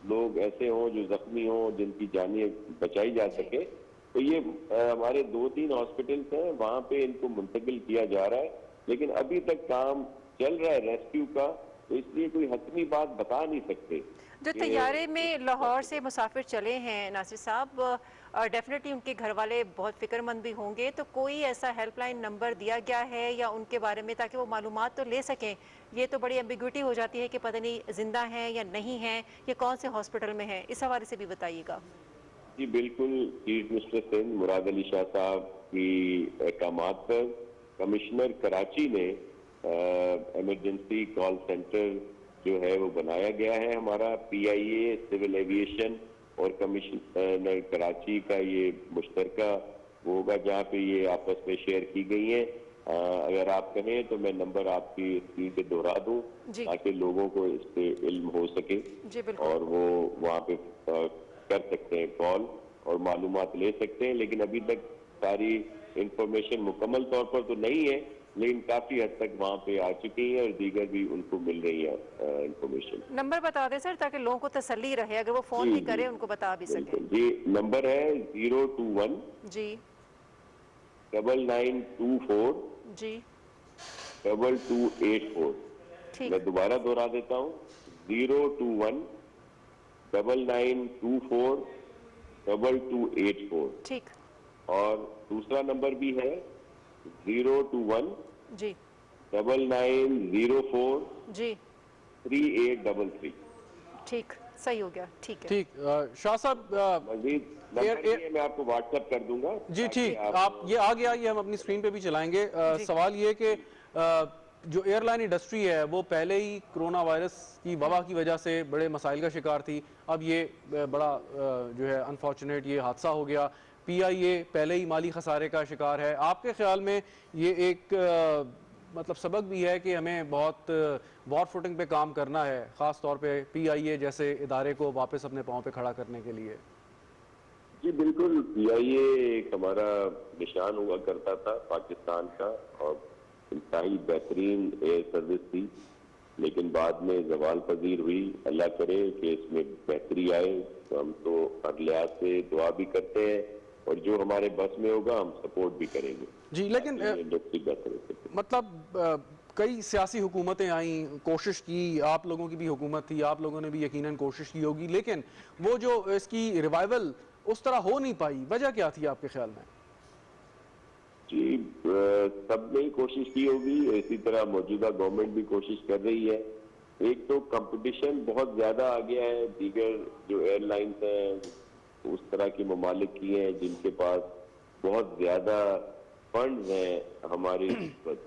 लोग ऐसे हों जो जख्मी हों, जिनकी जानें बचाई जा सके। तो ये हमारे 2-3 हॉस्पिटल्स हैं, वहाँ पे इनको मुंतकिल किया जा रहा है, लेकिन अभी तक काम चल रहा है रेस्क्यू का, तो इसलिए कोई हतमी बात बता नहीं सकते। जो तैयारे में लाहौर से मुसाफिर चले हैं नासिर साहब, डेफिनेटली उनके घर वाले बहुत फिक्रमंद भी होंगे, तो कोई ऐसा हेल्पलाइन नंबर दिया गया है या उनके बारे में, ताकि वो मालूमात तो ले सकें? ये तो बड़ी एम्बिग्विटी हो जाती है कि पता नहीं जिंदा हैं या नहीं हैं, ये कौन से हॉस्पिटल में हैं, इस हवाले से भी बताइएगा। जी बिल्कुल, चीफ मिनिस्टर सिंध मुराद अली शाह साहब की अहकामात पर कमिश्नर कराची ने इमरजेंसी कॉल सेंटर जो है वो बनाया गया है। हमारा पीआईए, सिविल एविएशन और कमिश्नर कराची का ये मुश्तरका होगा, जहाँ पे ये आपस में शेयर की गई है। अगर आप कहें तो मैं नंबर आपकी स्क्रीन पे दोहरा दूं जी ताकि लोगों को इस पे इल्म हो सके जी बिल्कुल। और वो वहाँ पे कर सकते हैं कॉल और मालूमात ले सकते हैं। लेकिन अभी तक सारी इंफॉर्मेशन मुकम्मल तौर पर तो नहीं है, लेकिन काफी हद तक वहाँ पे आ चुकी है और दीगर भी उनको मिल रही है इंफॉर्मेशन। नंबर बता दें सर ताकि लोगों को तसल्ली रहे, अगर वो फोन जी भी जी करें उनको बता भी सकें। बिल्कुल जी। नंबर है 021 जी 9924 जी 2284। ठीक मैं दोबारा दोहरा देता हूँ, 021 9924 2284। ठीक और दूसरा नंबर भी है 021 जी 9904 जी 3833। ठीक, सही हो गया, ठीक है। ठीक शाह साहब मजीद नंबर भी है, मैं आपको व्हाट्सएप कर दूंगा। जी ताकि ठीक, आप ये आ गया, ये हम अपनी स्क्रीन पे भी चलाएंगे। जी। सवाल ये कि जो एयरलाइन इंडस्ट्री है वो पहले ही कोरोना वायरस की वबा की वजह से बड़े मसाइल का शिकार थी। अब ये बड़ा जो है अनफॉर्चुनेट ये हादसा हो गया। पीआईए पहले ही माली खसारे का शिकार है। आपके ख्याल में ये एक मतलब सबक भी है कि हमें बहुत वॉर फुटिंग पे काम करना है, ख़ास तौर पे पीआईए जैसे इदारे को वापस अपने पाँव पे खड़ा करने के लिए? जी बिल्कुल, पीआईए एक हमारा निशान हुआ करता था पाकिस्तान का और इंतहाई बेहतरीन एयर सर्विस थी, लेकिन बाद में जवाल पजीर हुई। अल्लाह करे कि इसमें बेहतरी आए, तो हम तो हर लिहाज से दुआ भी करते हैं और जो हमारे बस में होगा हम सपोर्ट भी करेंगे जी, लेकिन इंडस्ट्री बेहतर हो सके। मतलब कई सियासी हुकूमतें आई, कोशिश की, आप लोगों की भी हुकूमत थी, आप लोगों ने भी यकीनन कोशिश की होगी, लेकिन वो जो इसकी रिवाइवल उस तरह हो नहीं पाई, वजह क्या थी आपके ख्याल में? जी सबने ही कोशिश की होगी, इसी तरह मौजूदा गवर्नमेंट भी कोशिश कर रही है। एक तो कंपटीशन बहुत ज्यादा आ गया है, दीगर जो एयरलाइंस हैं उस तरह की ममालिक की हैं जिनके पास बहुत ज्यादा फंड्स हैं हमारी निस्बत,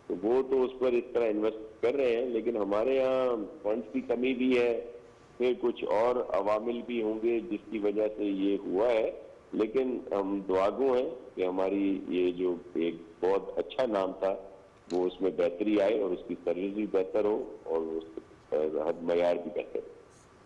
तो वो तो उस पर इस तरह इन्वेस्ट कर रहे हैं, लेकिन हमारे यहाँ फंड्स की कमी भी है, फिर कुछ और अवामिल भी होंगे जिसकी वजह से ये हुआ है। लेकिन हम दुआगो हैं कि हमारी ये जो एक बहुत अच्छा नाम था वो उसमें बेहतरी आए और उसकी सर्विस भी बेहतर हो और उसका हद मयार भी बेहतर हो।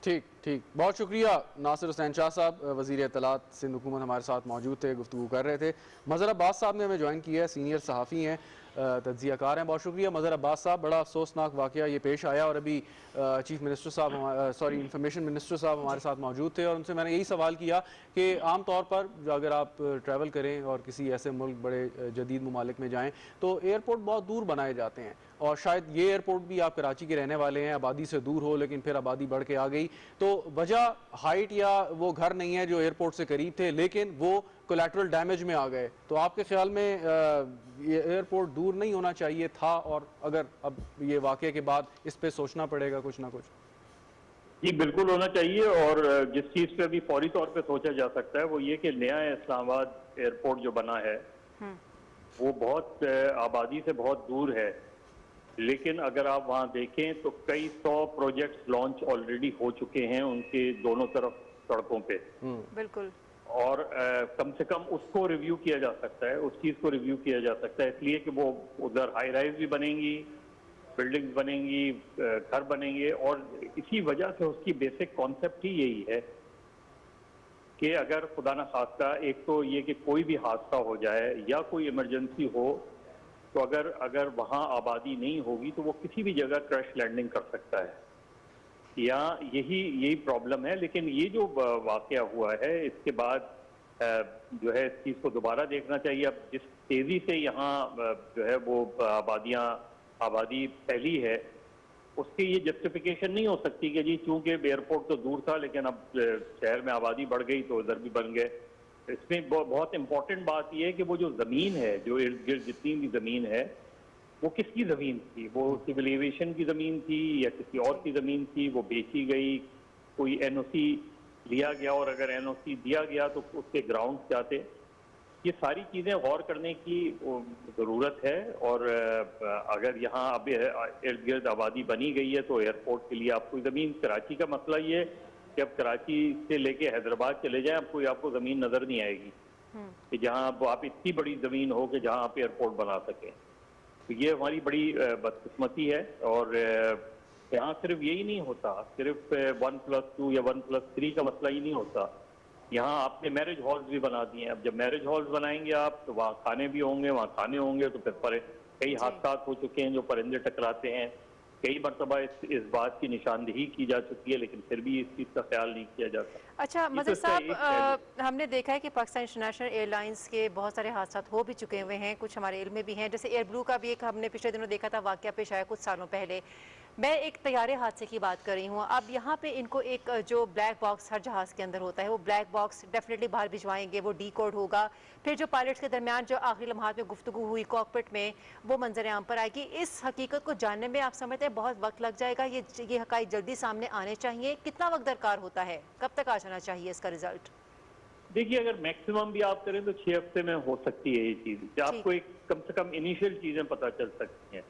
ठीक ठीक, बहुत शुक्रिया नासिर हुसैन शाह साहब, वज़ीर इत्तलात सिंध हुकूमत हमारे साथ मौजूद थे, गुफ्तगू कर रहे थे। मज़हर अब्बास साहब ने हमें ज्वाइन किया है, सीनियर सहाफ़ी हैं, तज्ज़ियाकार हैं। बहुत शुक्रिया मज़हर अब्बास साहब। बड़ा अफसोसनाक वाक़या ये पेश आया और अभी चीफ मिनिस्टर साहब सॉरी इंफॉर्मेशन मिनिस्टर साहब हमारे साथ मौजूद थे और उनसे मैंने यही सवाल किया कि आम तौर पर अगर आप ट्रैवल करें और किसी ऐसे मुल्क बड़े जदीद ममालिक में जाएँ तो एयरपोर्ट बहुत दूर बनाए जाते हैं और शायद ये एयरपोर्ट भी आप कराची के रहने वाले हैं, आबादी से दूर हो, लेकिन फिर आबादी बढ़ के आ गई, तो वजह हाइट या वो घर नहीं है जो एयरपोर्ट से करीब थे, लेकिन वो कोलैटरल डैमेज में आ गए। तो आपके ख्याल में ये एयरपोर्ट दूर नहीं होना चाहिए था, और अगर अब ये वाक़े के बाद इस पे सोचना पड़ेगा कुछ ना कुछ? जी बिल्कुल होना चाहिए, और जिस चीज़ पे अभी फौरी तौर पे सोचा जा सकता है वो ये कि नया इस्लामाबाद एयरपोर्ट जो बना है वो बहुत आबादी से बहुत दूर है, लेकिन अगर आप वहाँ देखें तो कई 100 प्रोजेक्ट्स लॉन्च ऑलरेडी हो चुके हैं उनके दोनों तरफ सड़कों पे। बिल्कुल। और कम से कम उसको रिव्यू किया जा सकता है, उस चीज़ को रिव्यू किया जा सकता है, इसलिए कि वो उधर हाई राइज भी बनेंगी, बिल्डिंग्स बनेंगी, घर बनेंगे, और इसी वजह से उसकी बेसिक कॉन्सेप्ट ही यही है कि अगर खुदा न खास्ता एक तो ये कि कोई भी हादसा हो जाए या कोई इमरजेंसी हो तो अगर वहाँ आबादी नहीं होगी तो वो किसी भी जगह क्रैश लैंडिंग कर सकता है, या यही प्रॉब्लम है। लेकिन ये जो वाकया हुआ है इसके बाद जो है इस चीज़ को दोबारा देखना चाहिए। अब जिस तेज़ी से यहाँ जो है वो आबादी फैली है उसकी ये जस्टिफिकेशन नहीं हो सकती कि जी चूंकि एयरपोर्ट तो दूर था लेकिन अब शहर में आबादी बढ़ गई तो उधर भी बन गए। इसमें बहुत इंपॉर्टेंट बात यह है कि वो जो ज़मीन है, जो इर्द गिर्द जितनी भी ज़मीन है, वो किसकी ज़मीन थी? वो सिविल एविएशन की ज़मीन थी या किसी और की ज़मीन थी? वो बेची गई, कोई एनओसी लिया गया, और अगर एनओसी दिया गया तो उसके ग्राउंड क्या थे? ये सारी चीज़ें गौर करने की ज़रूरत है। और अगर यहाँ अब इर्द गिर्द आबादी बनी गई है तो एयरपोर्ट के लिए आपको ज़मीन, कराची का मसला ये कि अब कराची से लेके हैदराबाद चले जाएं आपको ज़मीन नज़र नहीं आएगी कि जहाँ आप इतनी बड़ी ज़मीन हो कि जहाँ आप एयरपोर्ट बना सकें। तो ये हमारी बड़ी बदकिस्मती है। और यहाँ सिर्फ यही नहीं होता, सिर्फ 1+2 या 1+3 का मसला ही नहीं होता। यहाँ आपने मैरिज हॉल्स भी बना दिए हैं। अब जब मैरिज हॉल्स बनाएंगे आप, तो वहाँ खाने भी होंगे, वहाँ खाने होंगे, तो फिर कई हादसा हो चुके हैं जो परिंदे टकराते हैं। कई मरतबा इस बात की निशानदेही की जा चुकी है, लेकिन फिर भी इस चीज़ का ख्याल नहीं किया जाता। अच्छा ये मज़हर तो इसका एक साहब, हमने देखा है कि पाकिस्तान इंटरनेशनल एयरलाइंस के बहुत सारे हादसा हो भी चुके हुए हैं, कुछ हमारे इल्म में भी हैं। जैसे एयर ब्लू का भी एक हमने पिछले दिनों देखा था, वाकया पेश आया कुछ सालों पहले। मैं एक तैयारे हादसे की बात कर रही हूँ। अब यहाँ पे इनको एक जो ब्लैक बॉक्स हर जहाज़ के अंदर होता है, वो ब्लैक बॉक्स डेफिनेटली बाहर भिजवाएंगे, वो डी कोड होगा। फिर जो पायलट्स के दरमियान जो आखिरी लम्हात में गुफ्तगू हुई कॉकपिट में, वो मंजर आम पर आएगी। इस हकीकत को जानने में आप समझते हैं बहुत वक्त लग जाएगा? ये हकाइक जल्दी सामने आने चाहिए? कितना वक्त दरकार होता है? कब तक आ जाना चाहिए इसका रिजल्ट? देखिए, अगर मैक्सिमम भी आप करें तो 6 हफ्ते में हो सकती है ये चीज़। आपको एक कम से कम इनिशियल चीज़ें पता चल सकती हैं।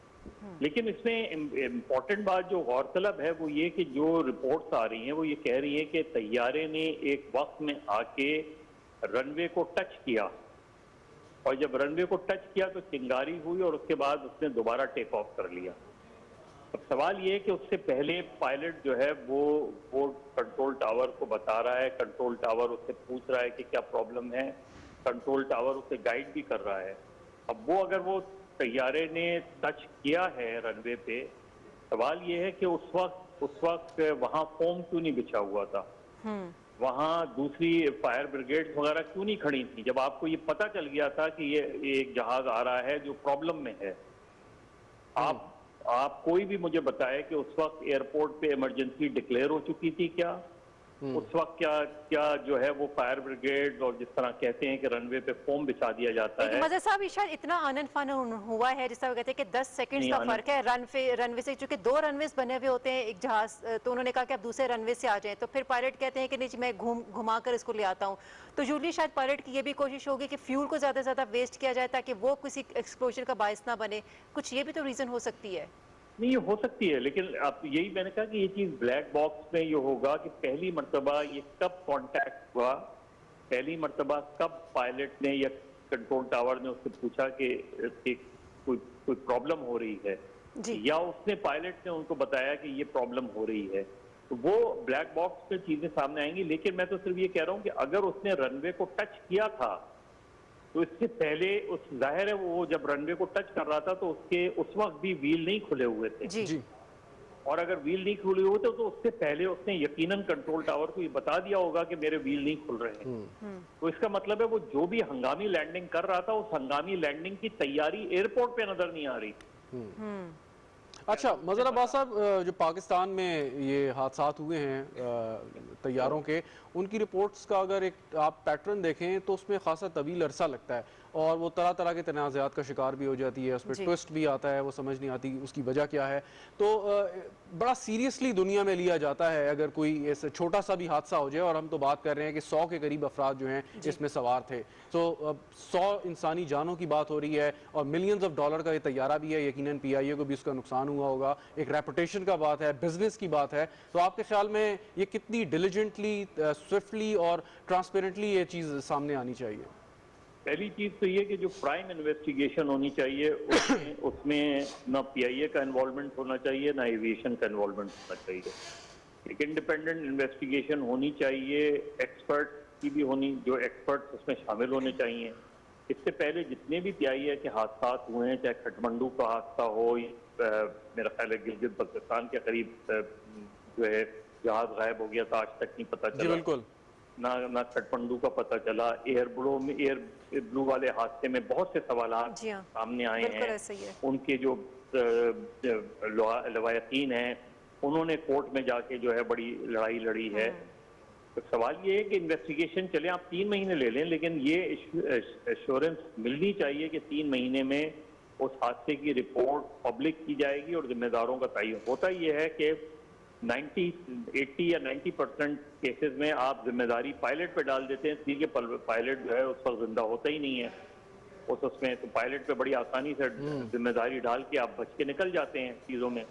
लेकिन इसमें इम्पोर्टेंट बात जो गौरतलब है वो ये कि जो रिपोर्ट्स आ रही हैं वो ये कह रही हैं कि तैयारे ने एक वक्त में आके रनवे को टच किया, और जब रनवे को टच किया तो चिंगारी हुई और उसके बाद उसने दोबारा टेक ऑफ कर लिया। अब सवाल ये है कि उससे पहले पायलट जो है वो कंट्रोल टावर को बता रहा है, कंट्रोल टावर उससे पूछ रहा है कि क्या प्रॉब्लम है, कंट्रोल टावर उसे गाइड भी कर रहा है। अब वो अगर वो तैयारे ने टच किया है रनवे पे, सवाल ये है कि उस वक्त वहाँ फोम क्यों नहीं बिछा हुआ था, वहाँ दूसरी फायर ब्रिगेड वगैरह क्यों नहीं खड़ी थी, जब आपको ये पता चल गया था कि ये एक जहाज आ रहा है जो प्रॉब्लम में है। आप कोई भी मुझे बताए कि उस वक्त एयरपोर्ट पे इमरजेंसी डिक्लेयर हो चुकी थी क्या? उस वक्त क्या जो है वो फायर ब्रिगेड, और जिस तरह कहते हैं कि रनवे पे फोम बिछा दिया जाता है। मज़हर साहब, ये शायद इतना आनन फानन हुआ है, जिस तरह कहते हैं कि 10 सेकंड्स का फर्क है रनवे से, चूंकि 2 रनवेज बने हुए होते हैं एक जहाज, तो उन्होंने कहा कि आप दूसरे रनवे से आ जाएं, तो फिर पायलट कहते हैं कि नहीं मैं घुमा कर इसको ले आता हूँ। तो यूजली शायद पायलट की ये भी कोशिश होगी कि फ्यूल को ज़्यादा से ज़्यादा वेस्ट किया जाए ताकि वो किसी एक्सप्लोजन का बायस ना बने। कुछ ये भी तो रीज़न हो सकती है। नहीं, ये हो सकती है, लेकिन आप यही मैंने कहा कि ये चीज़ ब्लैक बॉक्स में ये होगा कि पहली मर्तबा ये कब कांटेक्ट हुआ, पहली मर्तबा कब पायलट ने या कंट्रोल टावर ने उससे पूछा कि कोई प्रॉब्लम हो रही है, या उसने पायलट ने उनको बताया कि ये प्रॉब्लम हो रही है। तो वो ब्लैक बॉक्स में चीज़ें सामने आएंगी। लेकिन मैं तो सिर्फ ये कह रहा हूँ कि अगर उसने रनवे को टच किया था तो इससे पहले जाहिर है वो जब रनवे को टच कर रहा था तो उस वक्त भी व्हील नहीं खुले हुए थे जी। और अगर व्हील नहीं खुले हुए थे तो उससे पहले उसने यकीनन कंट्रोल टावर को ये बता दिया होगा कि मेरे व्हील नहीं खुल रहे हैं। तो इसका मतलब है वो जो भी हंगामी लैंडिंग कर रहा था, उस हंगामी लैंडिंग की तैयारी एयरपोर्ट पे नजर नहीं आ रही। अच्छा मज़हर अब्बास साहब, जो पाकिस्तान में ये हादसा हुए हैं तैयारों के, उनकी रिपोर्ट्स का अगर एक आप पैटर्न देखें तो उसमें खासा तवील अरसा लगता है और वो तरह तरह के तनाज़ात का शिकार भी हो जाती है, उसमें ट्विस्ट भी आता है, वो समझ नहीं आती उसकी वजह क्या है। तो बड़ा सीरियसली दुनिया में लिया जाता है अगर कोई ऐसे छोटा सा भी हादसा हो जाए, और हम तो बात कर रहे हैं कि 100 के करीब अफराद जो हैं इसमें सवार थे, तो 100 इंसानी जानों की बात हो रही है और मिलियंस ऑफ डॉलर का ये तैयारा भी है, यकीनन PIA को भी उसका नुकसान हुआ होगा, एक रेपुटेशन का बात है, बिजनेस की बात है। तो आपके ख्याल में ये कितनी डिलिजेंटली, स्विफ्टली और ट्रांसपेरेंटली ये चीज़ सामने आनी चाहिए? पहली चीज तो ये कि जो प्राइम इन्वेस्टिगेशन होनी चाहिए उसमें ना PIA का इन्वॉल्वमेंट होना चाहिए, ना एविएशन का इन्वॉल्वमेंट होना चाहिए। एक इंडिपेंडेंट इन्वेस्टिगेशन होनी चाहिए, एक्सपर्ट की भी होनी, जो एक्सपर्ट उसमें शामिल होने चाहिए। इससे पहले जितने भी PIA के हादसा हुए हैं, चाहे काठमांडू का हादसा हो, मेरा ख्याल है गिलगित बल्तिस्तान के करीब जो है जहाज गायब हो गया था, आज तक नहीं पता चला। बिल्कुल ना काठमांडू का पता चला। एयर ब्लू वाले हादसे में बहुत से सवालात सामने आए हैं। उनके जो लवायकीन हैं उन्होंने कोर्ट में जाके जो है बड़ी लड़ाई लड़ी है। तो सवाल ये है कि इन्वेस्टिगेशन चले, आप 3 महीने ले लें, लेकिन ये एश्योरेंस मिलनी चाहिए कि 3 महीने में उस हादसे की रिपोर्ट पब्लिक की जाएगी और जिम्मेदारों का तयन। होता ये है कि 80 या 90% केसेस में आप जिम्मेदारी पायलट पे डाल देते हैं, इसलिए कि पायलट जो है उस पर जिंदा होता ही नहीं है उसमें, तो पायलट पे बड़ी आसानी से जिम्मेदारी डाल के आप बच के निकल जाते हैं चीज़ों में।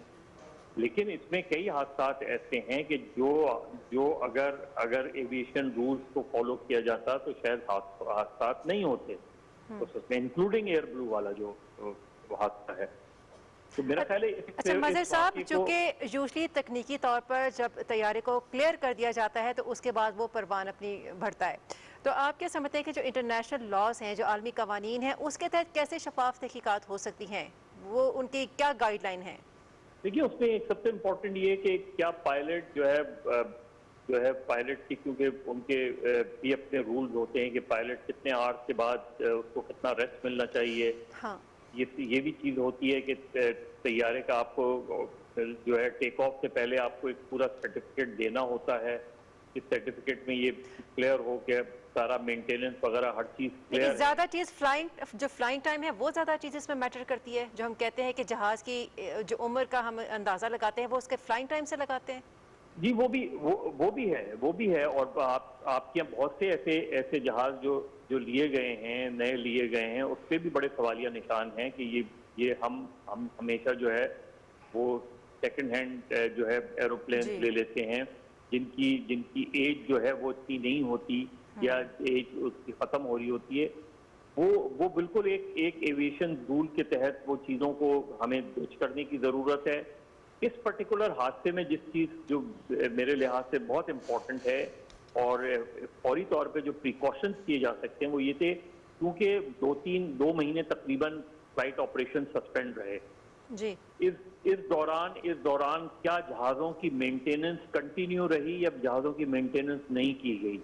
लेकिन इसमें कई हादसा ऐसे हैं कि जो अगर एविएशन रूल्स को फॉलो किया जाता तो शायद हादसा नहीं होते, तो उसमें इंक्लूडिंग एयर ब्लू वाला जो हादसा है। तो मेरा ख्याल है अच्छा मजहर साहब, चूंकि यूजली तकनीकी तौर पर जब तैयारे को क्लियर कर दिया जाता है तो उसके बाद वो परवान अपनी भरता है, तो आप क्या समझते हैं कि जो इंटरनेशनल लॉज हैं, जो आलमी कवानीन हैं, उसके तहत कैसे शफाफ तहकीकात हो सकती हैं? वो उनकी क्या गाइडलाइन है? देखिए, उसमें एक सबसे इम्पोर्टेंट ये कि क्या पायलट जो है पायलट की, क्योंकि उनके भी अपने रूल्स होते हैं कि पायलट कितने आवर्स के बाद उसको कितना रेस्ट मिलना चाहिए। हाँ, ये भी चीज़ होती है कि तैयारे का आपको जो है टेक ऑफ से पहले आपको एक पूरा सर्टिफिकेट देना होता है। इस सर्टिफिकेट में ये क्लियर हो कि सारा मेंटेनेंस वगैरह हर चीज़ क्लियर है। ज़्यादा चीज़ फ्लाइंग टाइम है, वो ज़्यादा चीज़ इसमें मैटर करती है। जो हम कहते हैं कि जहाज़ की जो उम्र का हम अंदाज़ा लगाते हैं वो उसके फ्लाइंग टाइम से लगाते हैं। जी, वो भी है। और आपके यहाँ बहुत से ऐसे जहाज जो लिए गए हैं, नए लिए गए हैं, उस पर भी बड़े सवालिया निशान हैं कि ये हम हमेशा जो है वो सेकंड हैंड जो है एरोप्लेन ले लेते हैं, जिनकी एज जो है वो इतनी नहीं होती या एज उसकी खत्म हो रही होती है। वो बिल्कुल एक एविएशन रूल के तहत वो चीज़ों को हमें दर्ज करने की ज़रूरत है। इस पर्टिकुलर हादसे में जिस चीज़ जो मेरे लिहाज से बहुत इम्पोर्टेंट है और फौरी तौर पे जो प्रिकॉशंस किए जा सकते हैं वो ये थे, क्योंकि 2 महीने तकरीबन फ्लाइट ऑपरेशन सस्पेंड रहे जी। इस दौरान क्या जहाज़ों की मेंटेनेंस कंटिन्यू रही या जहाज़ों की मेंटेनेंस नहीं की गई?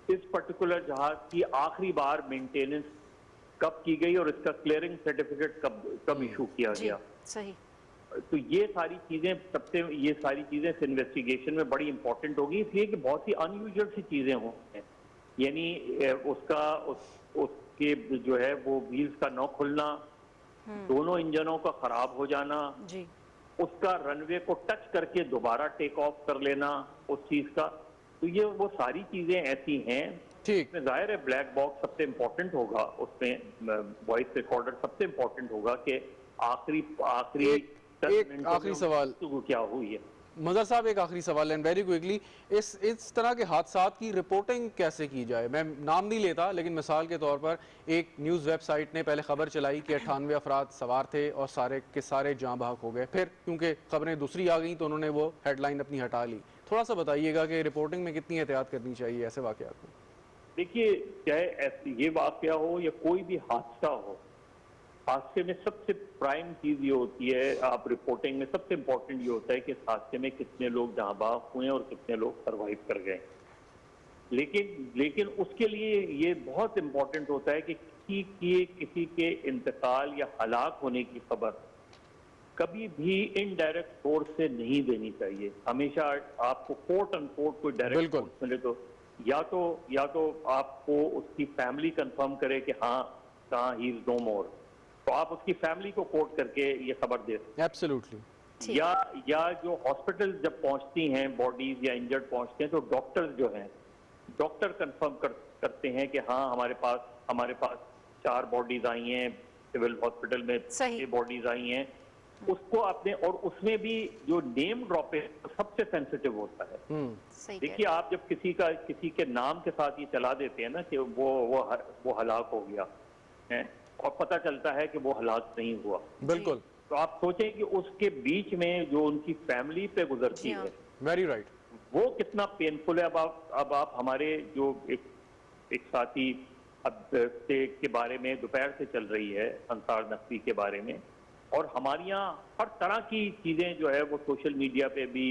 इस पर्टिकुलर जहाज की आखिरी बार मेंटेनेंस कब की गई और इसका क्लियरिंग सर्टिफिकेट कब इशू किया गया? सही। तो ये सारी चीजें इस इन्वेस्टिगेशन में बड़ी इंपॉर्टेंट होगी, इसलिए कि बहुत सी अनयूजुअल सी चीजें होंगी। यानी उसके जो है वो व्हील्स का न खुलना, दोनों इंजनों का खराब हो जाना जी, उसका रनवे को टच करके दोबारा टेक ऑफ कर लेना उस चीज का, तो ये वो सारी चीजें ऐसी हैं। ठीक, जाहिर है ब्लैक बॉक्स सबसे इम्पोर्टेंट होगा, उसमें वॉइस रिकॉर्डर सबसे इम्पोर्टेंट होगा कि आखिरी एक आखिरी सवाल क्या हुई है। मजहर साहब, एक आखिरी सवाल एंड वेरी क्विकली, इस तरह के हादसात की रिपोर्टिंग कैसे की जाए? मैं नाम नहीं लेता, लेकिन मिसाल के तौर पर एक न्यूज़ वेबसाइट ने पहले खबर चलाई कि 98 अफराद सवार थे और सारे के सारे जाँ बहक हो गए। फिर क्योंकि खबरें दूसरी आ गई तो उन्होंने वो हेडलाइन अपनी हटा ली। थोड़ा सा बताइएगा कि रिपोर्टिंग में कितनी एहतियात करनी चाहिए ऐसे वाक़यात में? देखिए, चाहे ये वाक़या हो या कोई भी हादसा हो, हादसे में सबसे प्राइम चीज ये होती है, आप रिपोर्टिंग में सबसे इम्पोर्टेंट ये होता है कि इस हादसे में कितने लोग जहाँ बहक हुए और कितने लोग सरवाइव कर गए। लेकिन उसके लिए ये बहुत इम्पोर्टेंट होता है कि किसी के इंतकाल या हलाक होने की खबर कभी भी इनडायरेक्ट सोर्स से नहीं देनी चाहिए। हमेशा आपको कोट अनकोट कोई डायरेक्ट सोर्स मिले तो या तो आपको उसकी फैमिली कंफर्म करे कि हाँ कहाँ ही इज नो मोर, तो आप उसकी फैमिली को कोट करके ये खबर दे सकते हैं। एब्सोल्युटली। या जो हॉस्पिटल जब पहुंचती हैं बॉडीज या इंजर्ड पहुंचते हैं, तो डॉक्टर्स जो हैं, डॉक्टर कंफर्म करते हैं कि हाँ हमारे पास 4 बॉडीज आई हैं, सिविल हॉस्पिटल में 6 बॉडीज आई हैं। उसको आपने, और उसमें भी जो नेम ड्रॉप है सबसे सेंसिटिव होता है। देखिए, आप जब किसी के नाम के साथ ये चला देते हैं ना कि वो हलाक हो गया है और पता चलता है कि वो हलाक नहीं हुआ, बिल्कुल, तो आप सोचें कि उसके बीच में जो उनकी फैमिली पे गुजरती है, वेरी राइट, वो कितना पेनफुल है। अब आप हमारे जो एक साथी अब के बारे में दोपहर से चल रही है, अंसार नकवी के बारे में, और हमारे यहाँ हर तरह की चीजें जो है वो सोशल मीडिया पे भी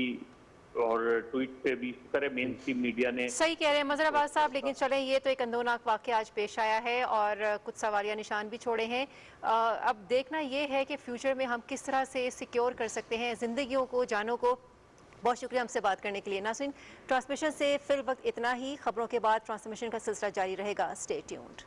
और ट्वीट पे भी, शुक्र है मेन स्ट्रीम मीडिया ने। सही कह रहे हैं मजहर अब्बास साहब, लेकिन चलें, ये तो एक अंदोनाक वाक़या आज पेश आया है और कुछ सवालिया निशान भी छोड़े हैं। अब देखना ये है कि फ्यूचर में हम किस तरह से सिक्योर कर सकते हैं ज़िंदगियों को, जानों को। बहुत शुक्रिया हमसे बात करने के लिए। नाज़रीन, ट्रांसमिशन से फिल वक्त इतना ही। खबरों के बाद ट्रांसमिशन का सिलसिला जारी रहेगा। Stay tuned.